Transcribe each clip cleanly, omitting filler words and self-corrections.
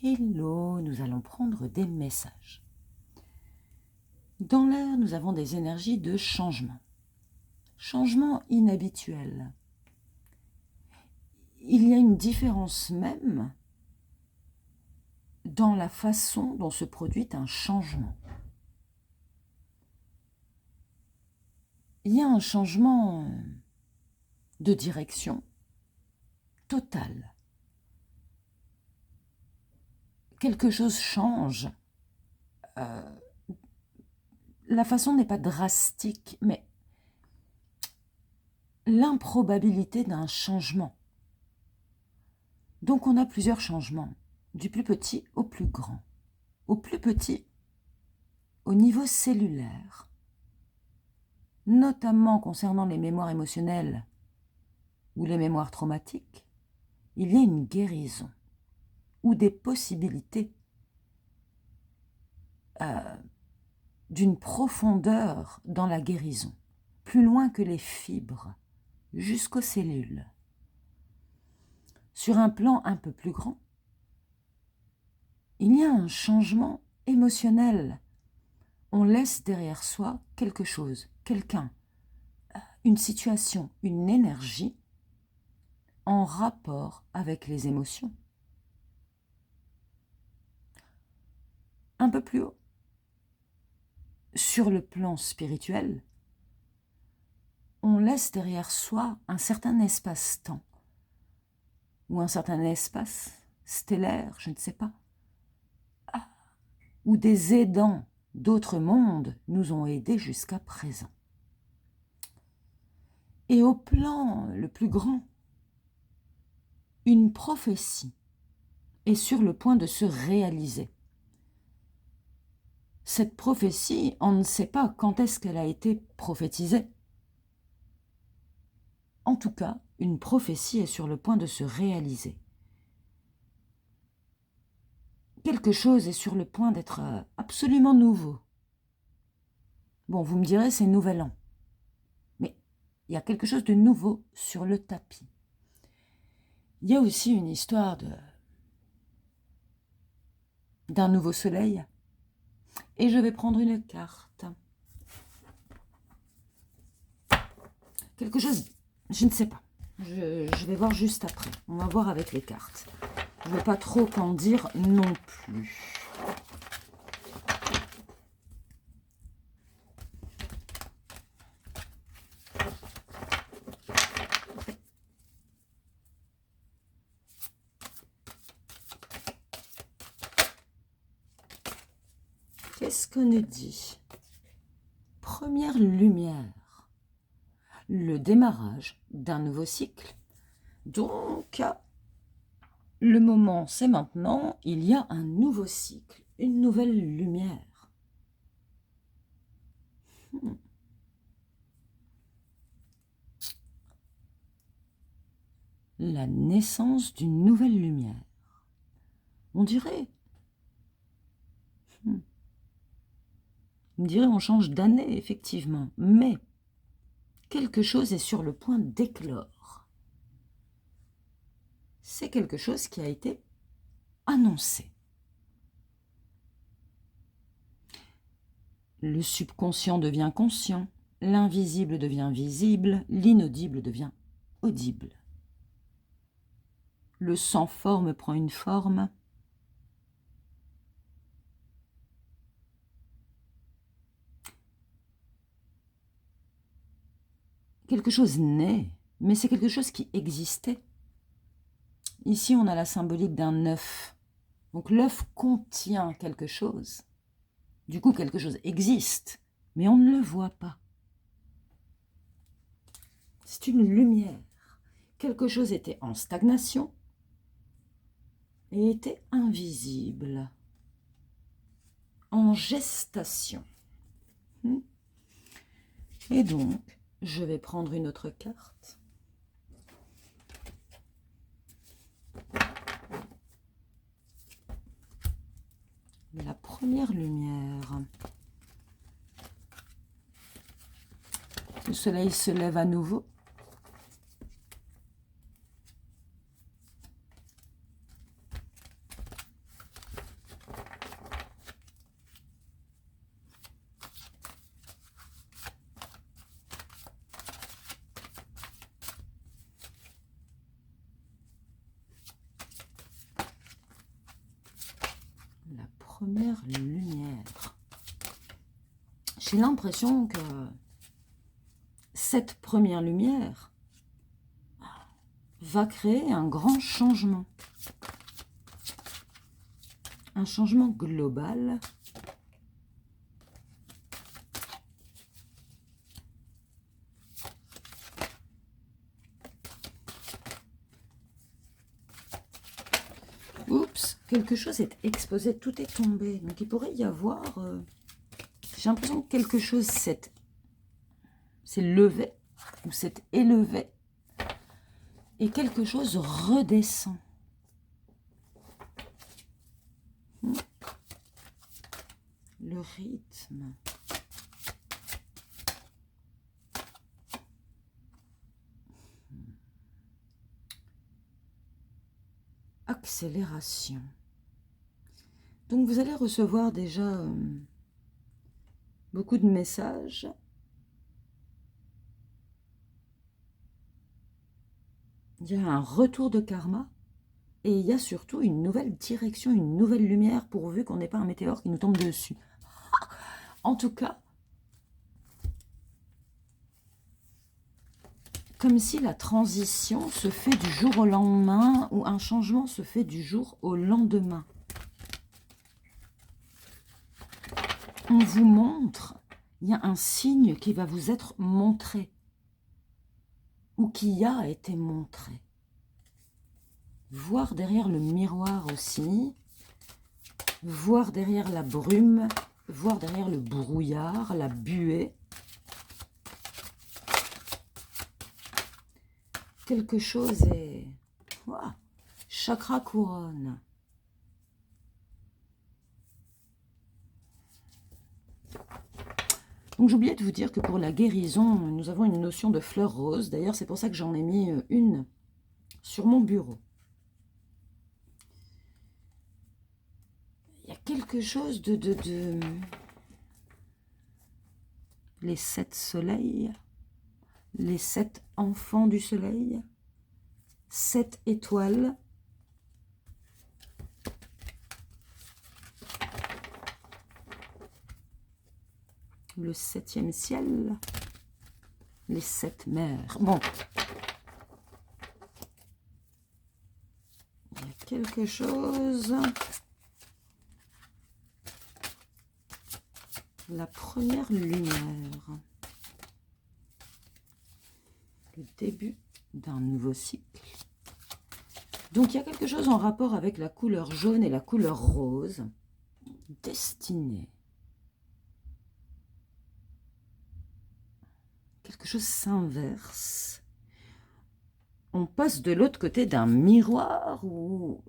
Hello, nous allons prendre des messages. Dans l'air, nous avons des énergies de changement. Changement inhabituel. Il y a une différence même dans la façon dont se produit un changement. Il y a un changement de direction total. Quelque chose change. La façon n'est pas drastique, mais l'improbabilité d'un changement. Donc on a plusieurs changements, du plus petit au plus grand. Au plus petit, au niveau cellulaire, notamment concernant les mémoires émotionnelles ou les mémoires traumatiques, il y a une guérison ou des possibilités d'une profondeur dans la guérison, plus loin que les fibres, jusqu'aux cellules. Sur un plan un peu plus grand, il y a un changement émotionnel. On laisse derrière soi quelque chose, quelqu'un, une situation, une énergie en rapport avec les émotions. Un peu plus haut, sur le plan spirituel, on laisse derrière soi un certain espace-temps ou un certain espace stellaire, je ne sais pas, où des aidants d'autres mondes nous ont aidés jusqu'à présent. Et au plan le plus grand, une prophétie est sur le point de se réaliser. Cette prophétie, on ne sait pas quand est-ce qu'elle a été prophétisée. En tout cas, une prophétie est sur le point de se réaliser. Quelque chose est sur le point d'être absolument nouveau. Bon, vous me direz, c'est Nouvel An. Mais il y a quelque chose de nouveau sur le tapis. Il y a aussi une histoire d'un nouveau soleil. Et je vais prendre une carte. Quelque chose, je ne sais pas. Je vais voir juste après. On va voir avec les cartes. Je ne veux pas trop en dire non plus. Qu'est-ce qu'on nous dit? Première lumière. Le démarrage d'un nouveau cycle. Donc, le moment, c'est maintenant. Il y a un nouveau cycle, une nouvelle lumière. La naissance d'une nouvelle lumière. On dirait... on change d'année, effectivement, mais quelque chose est sur le point d'éclore. C'est quelque chose qui a été annoncé. Le subconscient devient conscient, l'invisible devient visible, l'inaudible devient audible. Le sans forme prend une forme. Quelque chose naît, mais c'est quelque chose qui existait. Ici, on a la symbolique d'un œuf. Donc l'œuf contient quelque chose. Du coup, quelque chose existe, mais on ne le voit pas. C'est une lumière. Quelque chose était en stagnation et était invisible, en gestation. Et donc, je vais prendre une autre carte. La première lumière. Le soleil se lève à nouveau. première lumière. J'ai l'impression que cette première lumière va créer un grand changement. Un changement global. Oups, quelque chose est exposé, tout est tombé. Donc il pourrait y avoir... j'ai l'impression que quelque chose s'est levé ou s'est élevé et quelque chose redescend. Le rythme. Accélération. Donc vous allez recevoir déjà beaucoup de messages. Il y a un retour de karma et il y a surtout une nouvelle direction, une nouvelle lumière pourvu qu'on n'ait pas un météore qui nous tombe dessus. En tout cas, comme si la transition se fait du jour au lendemain ou un changement se fait du jour au lendemain. On vous montre, il y a un signe qui va vous être montré ou qui a été montré. Voir derrière le miroir aussi, voir derrière la brume, voir derrière le brouillard, la buée. Quelque chose est... Wow. Chakra couronne. Donc j'oubliais de vous dire que pour la guérison, nous avons une notion de fleur rose. D'ailleurs, c'est pour ça que j'en ai mis une sur mon bureau. Il y a quelque chose de... Les 7 soleils, les 7 enfants du soleil, 7 étoiles. Le 7e ciel, les 7 mers. Bon, il y a quelque chose. La première lumière. Le début d'un nouveau cycle. Donc il y a quelque chose en rapport avec la couleur jaune et la couleur rose. Destinée. Quelque chose s'inverse. On passe de l'autre côté d'un miroir ou...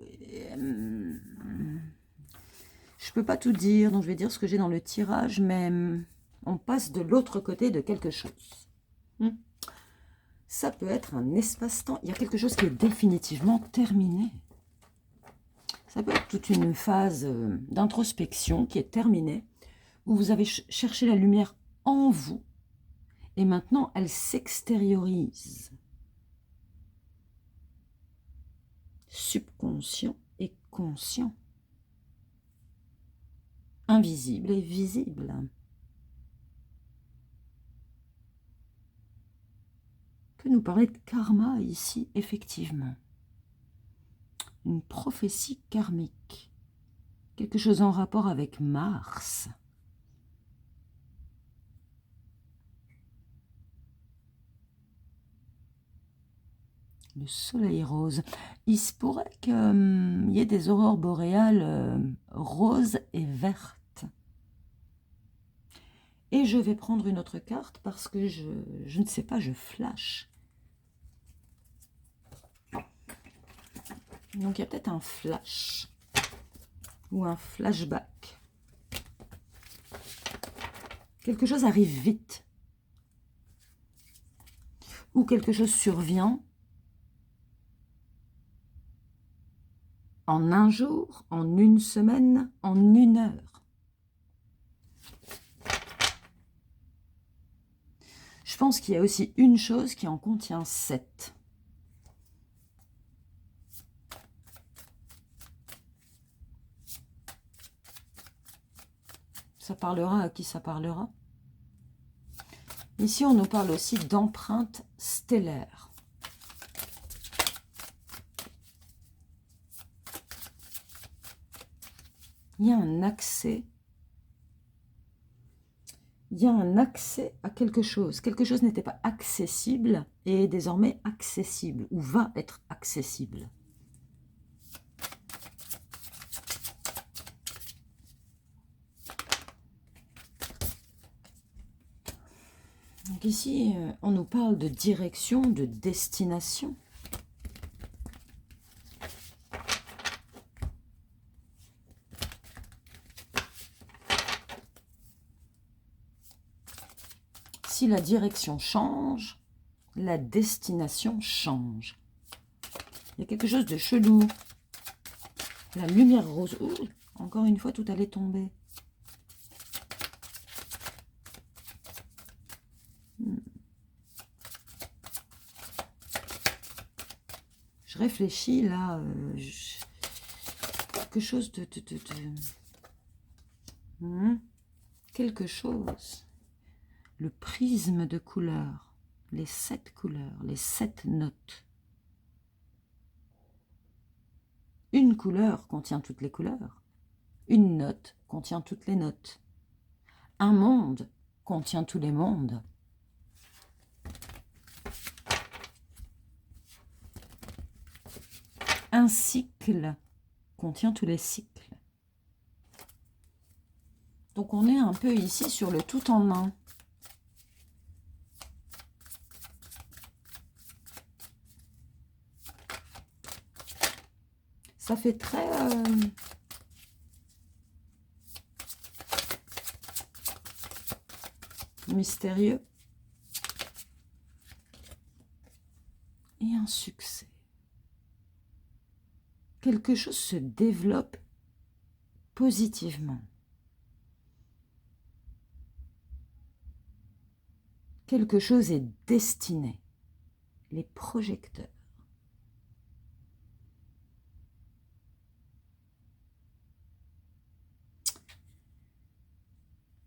je peux pas tout dire, donc je vais dire ce que j'ai dans le tirage, mais on passe de l'autre côté de quelque chose. Ça peut être un espace-temps. Il y a quelque chose qui est définitivement terminé. Ça peut être toute une phase d'introspection qui est terminée, où vous avez cherché la lumière en vous, et maintenant elle s'extériorise. Subconscient et conscient. Invisible et visible. On peut nous parler de karma ici, effectivement. Une prophétie karmique. Quelque chose en rapport avec Mars. Le soleil rose. Il se pourrait qu'il y ait des aurores boréales roses et vertes. Et je vais prendre une autre carte parce que je ne sais pas, je flash. Donc il y a peut-être un flash ou un flashback. Quelque chose arrive vite. Ou quelque chose survient en un jour, en une semaine, en une heure. Je pense qu'il y a aussi une chose qui en contient 7. Ça parlera à qui ça parlera. Ici, on nous parle aussi d'empreintes stellaires. Il y a un accès. Il y a un accès à quelque chose. Quelque chose n'était pas accessible et est désormais accessible ou va être accessible. Donc ici, on nous parle de direction, de destination. Si la direction change, la destination change. Il y a quelque chose de chelou. La lumière rose. Ouh, encore une fois, tout allait tomber. Je réfléchis là. Quelque chose de... quelque chose. Le prisme de couleurs. Les 7 couleurs, les 7 notes. Une couleur contient toutes les couleurs. Une note contient toutes les notes. Un monde contient tous les mondes. Un cycle contient tous les cycles. Donc on est un peu ici sur le tout en un. Ça fait très... mystérieux. Et un succès. Quelque chose se développe positivement. Quelque chose est destiné. Les projecteurs.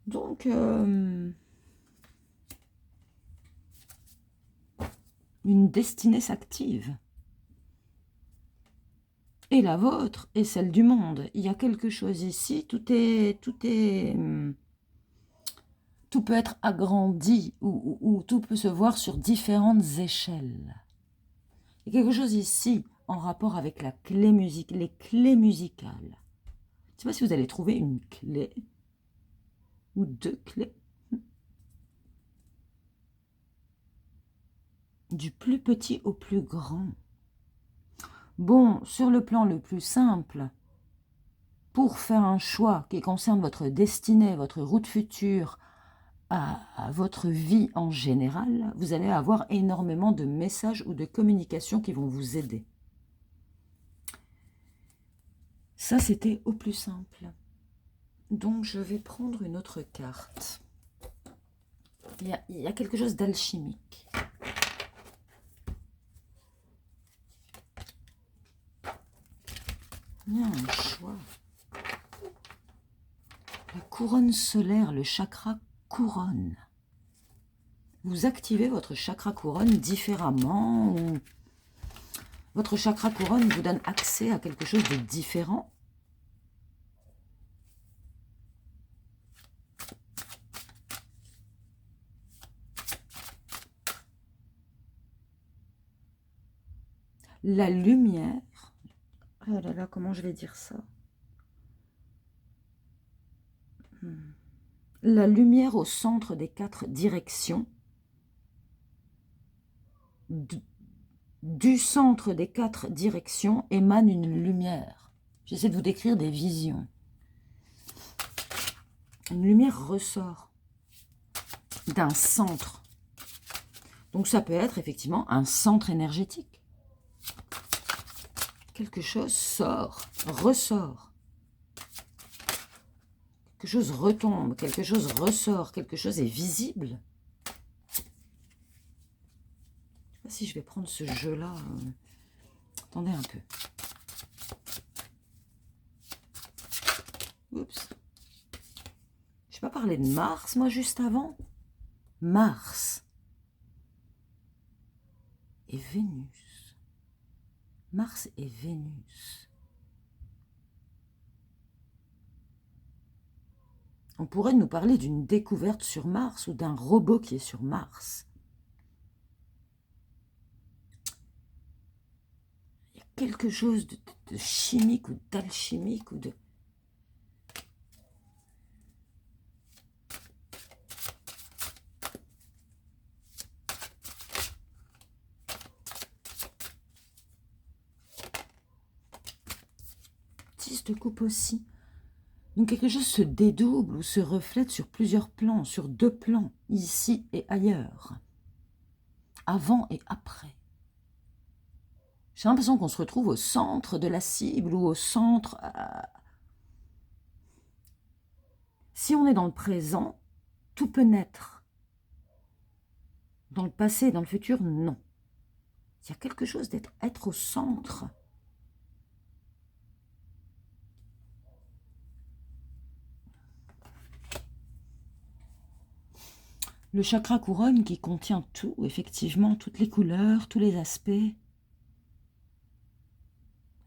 Donc, une destinée s'active. Et la vôtre et celle du monde. Il y a quelque chose ici, tout peut être agrandi ou tout peut se voir sur différentes échelles. Il y a quelque chose ici en rapport avec la clé musique, les clés musicales. Je ne sais pas si vous allez trouver une clé ou 2 clés. Du plus petit au plus grand. Bon, sur le plan le plus simple, pour faire un choix qui concerne votre destinée, votre route future, à votre vie en général, vous allez avoir énormément de messages ou de communications qui vont vous aider. Ça, c'était au plus simple. Donc, je vais prendre une autre carte. Il y a quelque chose d'alchimique. Il y a un choix. La couronne solaire, le chakra couronne. Vous activez votre chakra couronne différemment ou votre chakra couronne vous donne accès à quelque chose de différent. La lumière, oh là là, comment je vais dire ça? La lumière au centre des 4 directions, du centre des 4 directions émane une lumière. J'essaie de vous décrire des visions. Une lumière ressort d'un centre. Donc ça peut être effectivement un centre énergétique. Quelque chose sort, ressort. Quelque chose retombe, quelque chose ressort, quelque chose est visible. Je ne sais pas si je vais prendre ce jeu-là. Attendez un peu. Oups. Je ne sais parlé de Mars, moi, juste avant? Mars et Vénus. Mars et Vénus. On pourrait nous parler d'une découverte sur Mars ou d'un robot qui est sur Mars. Il y a quelque chose de chimique ou d'alchimique ou de... de coupe aussi. Donc quelque chose se dédouble ou se reflète sur plusieurs plans, sur 2 plans, ici et ailleurs. Avant et après. J'ai l'impression qu'on se retrouve au centre de la cible ou au centre... Si on est dans le présent, tout peut naître. Dans le passé et dans le futur, non. Il y a quelque chose d'être au centre. Le chakra couronne qui contient tout, effectivement, toutes les couleurs, tous les aspects.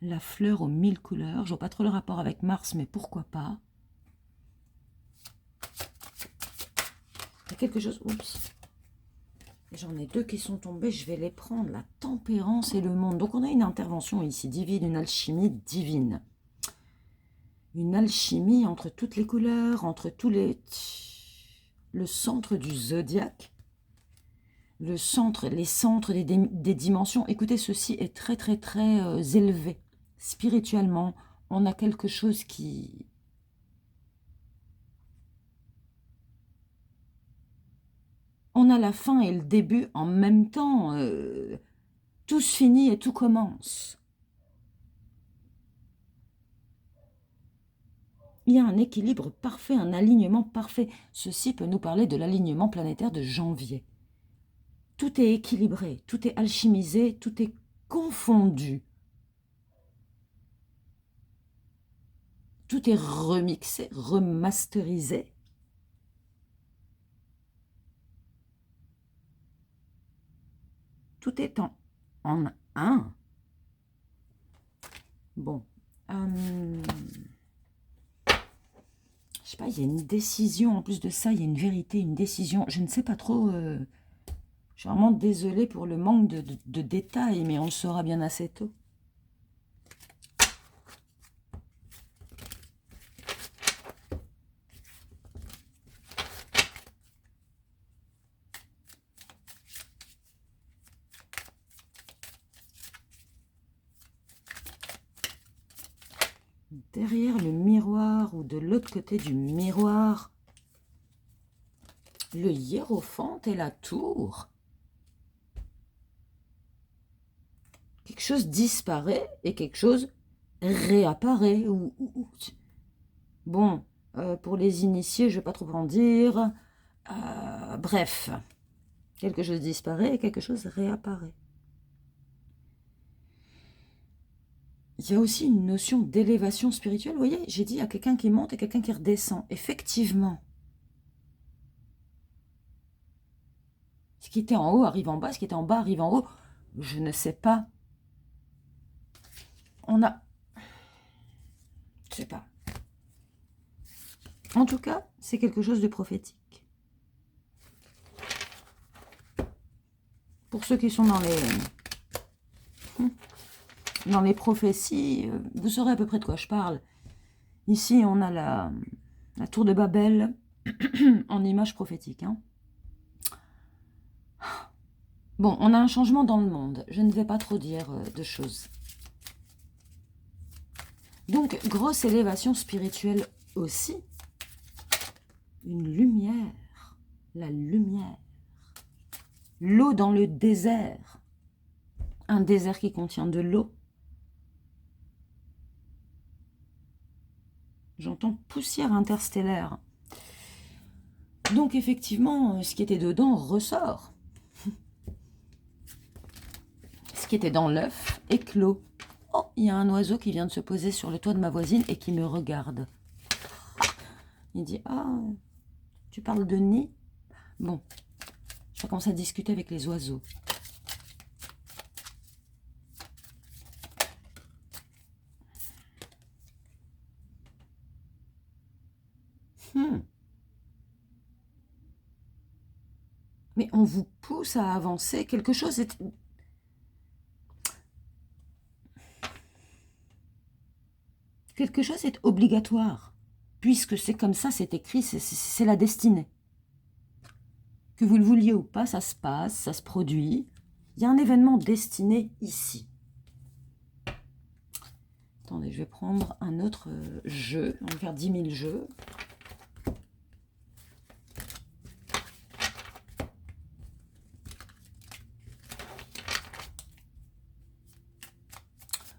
La fleur aux 1000 couleurs. Je vois pas trop le rapport avec Mars, mais pourquoi pas. Il y a quelque chose... Oups. J'en ai 2 qui sont tombés, je vais les prendre. La tempérance et le monde. Donc on a une intervention ici divine, une alchimie divine. Une alchimie entre toutes les couleurs, entre tous les... Le centre du zodiaque, le centre, les centres des dimensions. Écoutez, ceci est très, très, très élevé. Spirituellement, on a quelque chose qui... On a la fin et le début en même temps. Tout se finit et tout commence. Il y a un équilibre parfait, un alignement parfait. Ceci peut nous parler de l'alignement planétaire de janvier. Tout est équilibré, tout est alchimisé, tout est confondu. Tout est remixé, remasterisé. Tout est en un. Bon. Je sais pas, il y a une décision. En plus de ça, il y a une vérité, une décision. Je ne sais pas trop. Je suis vraiment désolée pour le manque de détails, mais on le saura bien assez tôt. Derrière le miroir ou de l'autre côté du miroir, le hiérophante et la tour. Quelque chose disparaît et quelque chose réapparaît. Bon, pour les initiés, je ne vais pas trop en dire. Bref, quelque chose disparaît et quelque chose réapparaît. Il y a aussi une notion d'élévation spirituelle. Vous voyez, j'ai dit, il y a quelqu'un qui monte et quelqu'un qui redescend. Effectivement. Ce qui était en haut arrive en bas, ce qui était en bas arrive en haut. Je ne sais pas. On a... Je sais pas. En tout cas, c'est quelque chose de prophétique. Pour ceux qui sont dans les prophéties, vous saurez à peu près de quoi je parle. Ici, on a la tour de Babel en image prophétique. Hein. Bon, on a un changement dans le monde. Je ne vais pas trop dire de choses. Donc, grosse élévation spirituelle aussi. Une lumière. La lumière. L'eau dans le désert. Un désert qui contient de l'eau. J'entends poussière interstellaire. Donc, effectivement, ce qui était dedans ressort. Ce qui était dans l'œuf éclot. Oh, il y a un oiseau qui vient de se poser sur le toit de ma voisine et qui me regarde. Il dit, ah, Tu parles de nid? Bon, je vais commencer à discuter avec les oiseaux. Mais on vous pousse à avancer. Quelque chose est... Quelque chose est obligatoire. Puisque c'est comme ça, c'est écrit, c'est la destinée. Que vous le vouliez ou pas, ça se passe, ça se produit. Il y a un événement destiné ici. Attendez, je vais prendre un autre jeu. On va faire 10 000 jeux.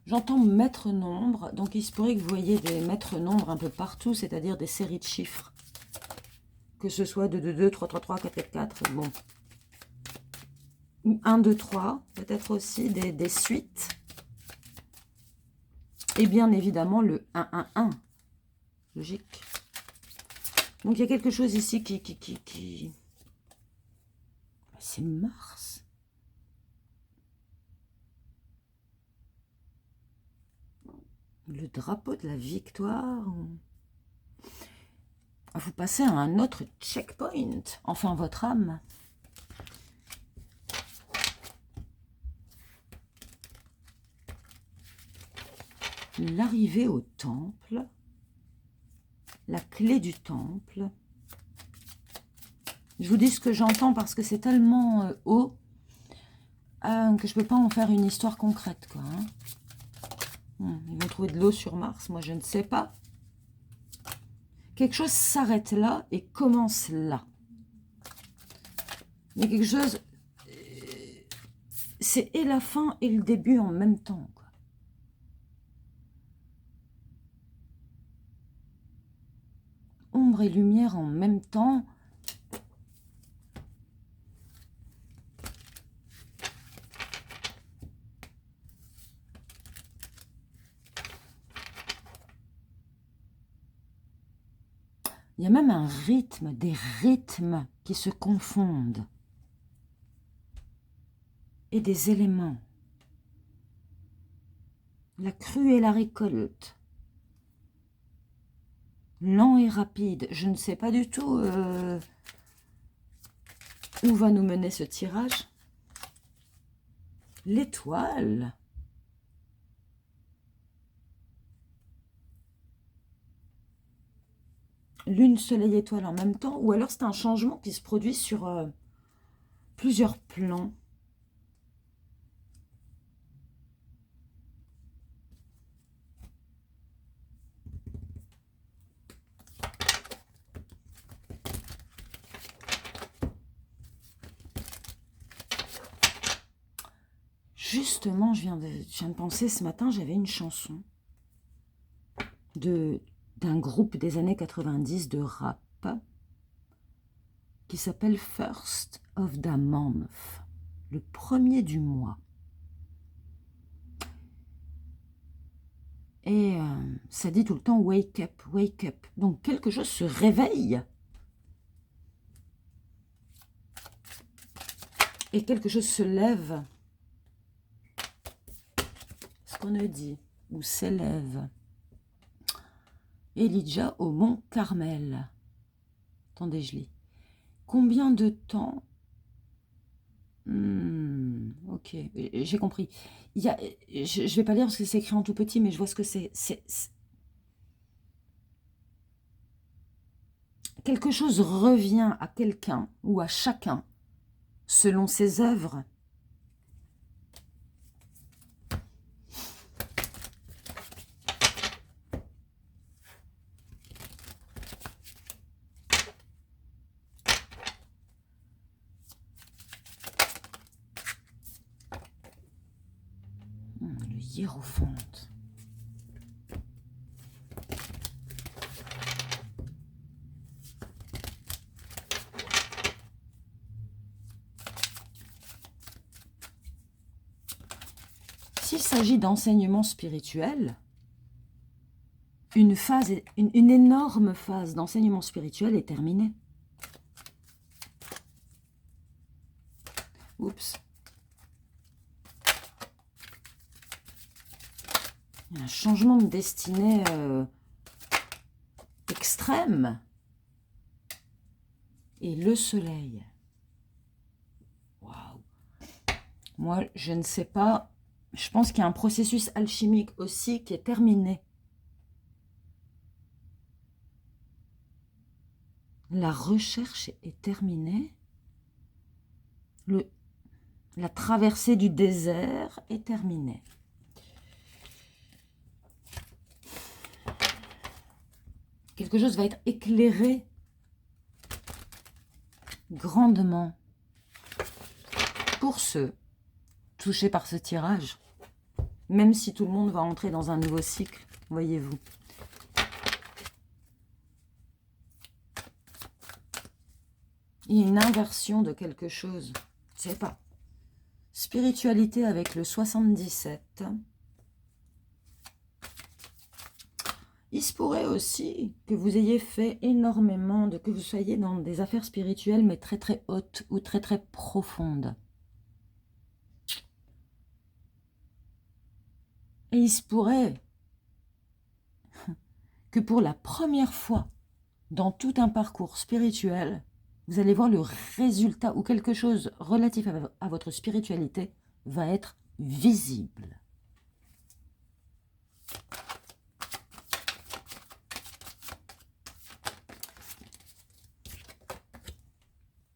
J'entends maître nombre, donc il se pourrait que vous voyez des maîtres nombres un peu partout, c'est-à-dire des séries de chiffres. Que ce soit 2, 2, 2, 3, 3, 3, 4, 4, 4, bon. Ou 1, 2, 3, peut-être aussi des suites. Et bien évidemment le 1, 1, 1. Logique. Donc il y a quelque chose ici qui... C'est Mars. Le drapeau de la victoire. Vous passez à un autre checkpoint. Enfin, votre âme. L'arrivée au temple. La clé du temple. Je vous dis ce que j'entends parce que c'est tellement haut que je ne peux pas en faire une histoire concrète, quoi, hein. Ils vont trouver de l'eau sur Mars, moi je ne sais pas. Quelque chose s'arrête là et commence là. Il y a quelque chose... C'est et la fin et le début en même temps, quoi. Ombre et lumière en même temps. Il y a même un rythme, des rythmes qui se confondent. Et des éléments. La crue et la récolte. Lent et rapide. Je ne sais pas du tout où va nous mener ce tirage. L'étoile. Lune, soleil, étoile en même temps. Ou alors c'est un changement qui se produit sur plusieurs plans. Justement, je viens de penser ce matin, j'avais une chanson d'un groupe des années 90 de rap qui s'appelle First of the Month, le premier du mois. Et ça dit tout le temps wake up, wake up. Donc quelque chose se réveille. Et quelque chose se lève. Ce qu'on a dit, ou s'élève. Elijah au mont Carmel. Attendez, je lis. Combien de temps? Ok, j'ai compris. Je ne vais pas lire parce que c'est écrit en tout petit, mais je vois ce que c'est. Quelque chose revient à quelqu'un ou à chacun selon ses œuvres. Le hiérophante. S'il s'agit d'enseignement spirituel, une énorme phase d'enseignement spirituel est terminée. Oups. Il y a un changement de destinée extrême. Et le soleil. Waouh. Moi, je ne sais pas. Je pense qu'il y a un processus alchimique aussi qui est terminé. La recherche est terminée. La traversée du désert est terminée. Quelque chose va être éclairé grandement pour ceux touchés par ce tirage. Même si tout le monde va entrer dans un nouveau cycle, voyez-vous. Il y a une inversion de quelque chose. Je ne sais pas. Spiritualité avec le 77. Il se pourrait aussi que vous ayez fait énormément que vous soyez dans des affaires spirituelles, mais très très hautes ou très très profondes. Et il se pourrait que pour la première fois dans tout un parcours spirituel, vous allez voir le résultat ou quelque chose relatif à votre spiritualité va être visible.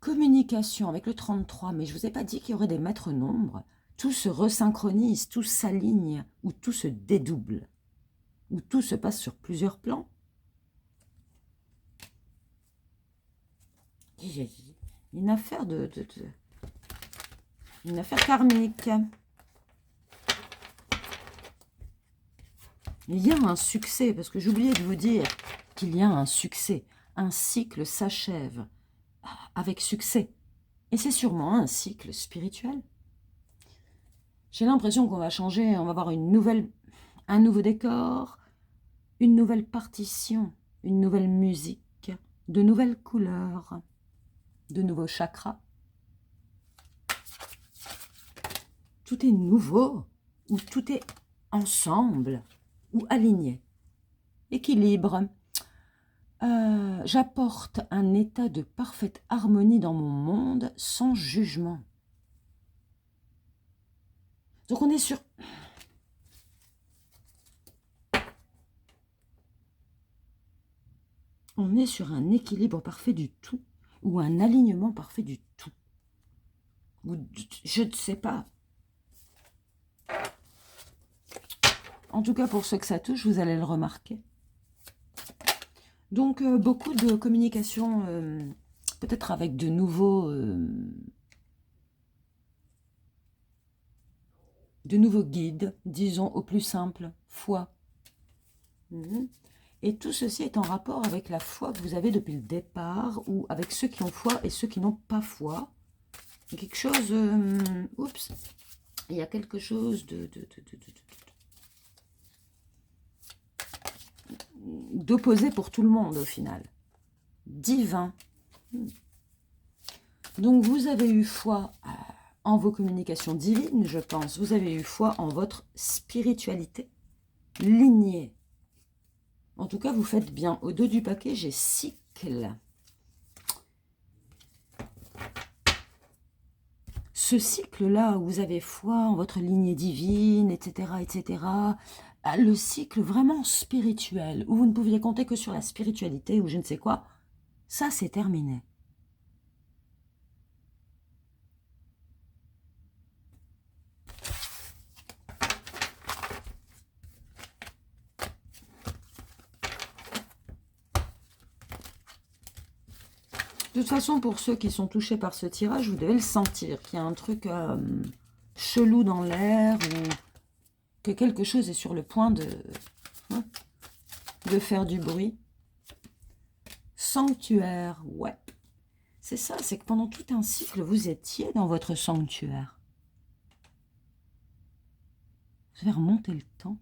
Communication avec le 33, mais je ne vous ai pas dit qu'il y aurait des maîtres nombres. Tout se resynchronise, tout s'aligne, ou tout se dédouble, ou tout se passe sur plusieurs plans. Une affaire une affaire karmique. Il y a un succès, parce que j'oubliais de vous dire qu'il y a un succès. Un cycle s'achève avec succès. Et c'est sûrement un cycle spirituel. J'ai l'impression qu'on va changer, on va avoir un nouveau décor, une nouvelle partition, une nouvelle musique, de nouvelles couleurs, de nouveaux chakras. Tout est nouveau, ou tout est ensemble, ou aligné. Équilibre. J'apporte un état de parfaite harmonie dans mon monde sans jugement. Donc on est sur... On est sur un équilibre parfait du tout, ou un alignement parfait du tout. Ou je ne sais pas. En tout cas, pour ceux que ça touche, vous allez le remarquer. Donc, beaucoup de communication, peut-être avec de nouveaux guides, disons, au plus simple, foi. Et tout ceci est en rapport avec la foi que vous avez depuis le départ, ou avec ceux qui ont foi et ceux qui n'ont pas foi. Quelque chose... oups, il y a quelque chose d'opposé pour tout le monde au final. Divin. Donc vous avez eu foi en vos communications divines, je pense. Vous avez eu foi en votre spiritualité lignée. En tout cas, vous faites bien. Au dos du paquet, j'ai cycle. Ce cycle-là, où vous avez foi en votre lignée divine, etc., etc., le cycle vraiment spirituel, où vous ne pouviez compter que sur la spiritualité ou je ne sais quoi, ça c'est terminé. De toute façon, pour ceux qui sont touchés par ce tirage, vous devez le sentir, qu'il y a un truc chelou dans l'air, ou que quelque chose est sur le point de faire du bruit. Sanctuaire, ouais. C'est ça, c'est que pendant tout un cycle, vous étiez dans votre sanctuaire. Vous avez remonté le temps,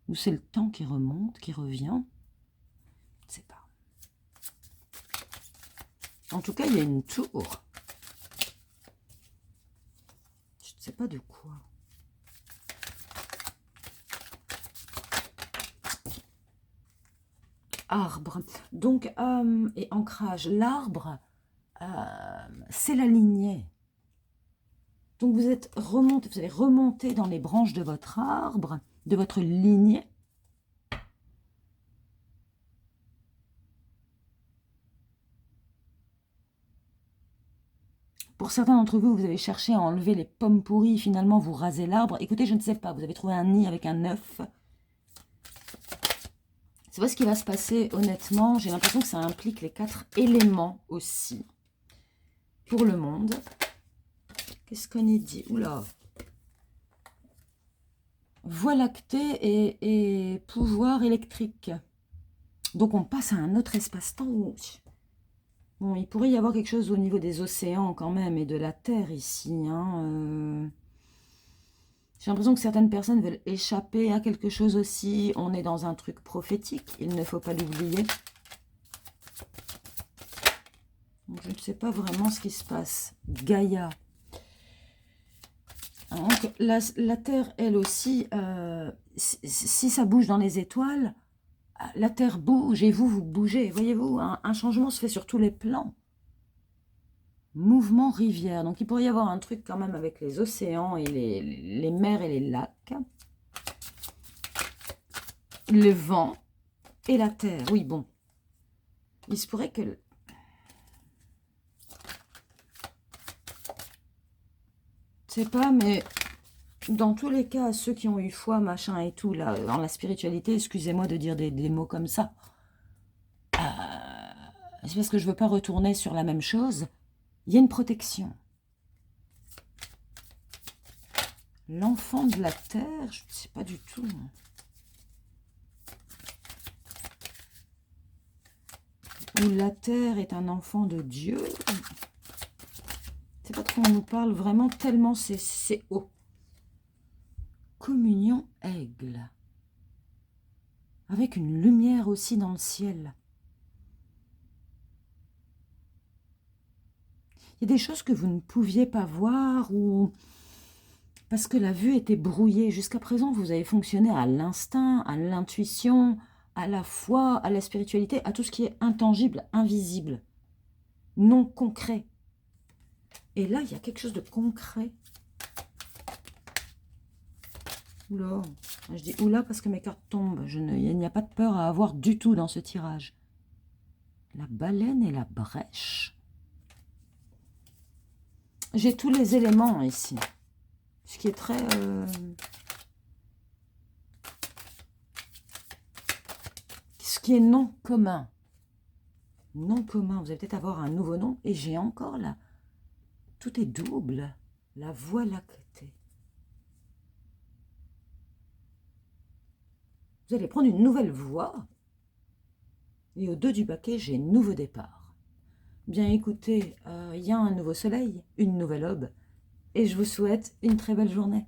ou c'est le temps qui remonte, qui revient. Je ne sais pas. En tout cas, il y a une tour. sais pas de quoi. Arbre. Donc, et ancrage. L'arbre, c'est la lignée. Donc, vous êtes remonté, vous allez remonter dans les branches de votre arbre, de votre lignée. Pour certains d'entre vous, vous avez cherché à enlever les pommes pourries, finalement vous rasez l'arbre. Écoutez, je ne sais pas, vous avez trouvé un nid avec un œuf. C'est pas ce qui va se passer, honnêtement. J'ai l'impression que ça implique les 4 éléments aussi. Pour le monde. Qu'est-ce qu'on est dit? Oula. Voie lactée et pouvoir électrique. Donc on passe à un autre espace-temps. Bon, il pourrait y avoir quelque chose au niveau des océans quand même et de la Terre ici. Hein. J'ai l'impression que certaines personnes veulent échapper à quelque chose aussi. On est dans un truc prophétique, il ne faut pas l'oublier. Donc, je ne sais pas vraiment ce qui se passe. Gaïa. Donc, la Terre, elle aussi, si ça bouge dans les étoiles, la Terre bouge et vous bougez. Voyez-vous, un changement se fait sur tous les plans. Mouvement rivière. Donc, il pourrait y avoir un truc quand même avec les océans et les mers et les lacs. Le vent et la terre. Oui, bon. Il se pourrait que... Je sais pas, mais dans tous les cas, ceux qui ont eu foi, machin et tout, là, dans la spiritualité, excusez-moi de dire des mots comme ça. C'est parce que je veux pas retourner sur la même chose. Il y a une protection. L'enfant de la terre, je ne sais pas du tout. Ou la terre est un enfant de Dieu. C'est pas de quoi on nous parle vraiment, tellement c'est haut. Communion aigle. Avec une lumière aussi dans le ciel. Il y a des choses que vous ne pouviez pas voir ou parce que la vue était brouillée. Jusqu'à présent, vous avez fonctionné à l'instinct, à l'intuition, à la foi, à la spiritualité, à tout ce qui est intangible, invisible, non concret. Et là, il y a quelque chose de concret. Oula, je dis oula parce que mes cartes tombent. Il n'y a pas de peur à avoir du tout dans ce tirage. La baleine et la brèche. J'ai tous les éléments ici. Ce qui est très... Ce qui est non commun. Non commun. Vous allez peut-être avoir un nouveau nom. Et j'ai encore là... Tout est double. La voie lactée. Vous allez prendre une nouvelle voie. Et au dos du paquet, j'ai nouveau départ. Bien écoutez, il y a un nouveau soleil, une nouvelle aube. Et je vous souhaite une très belle journée.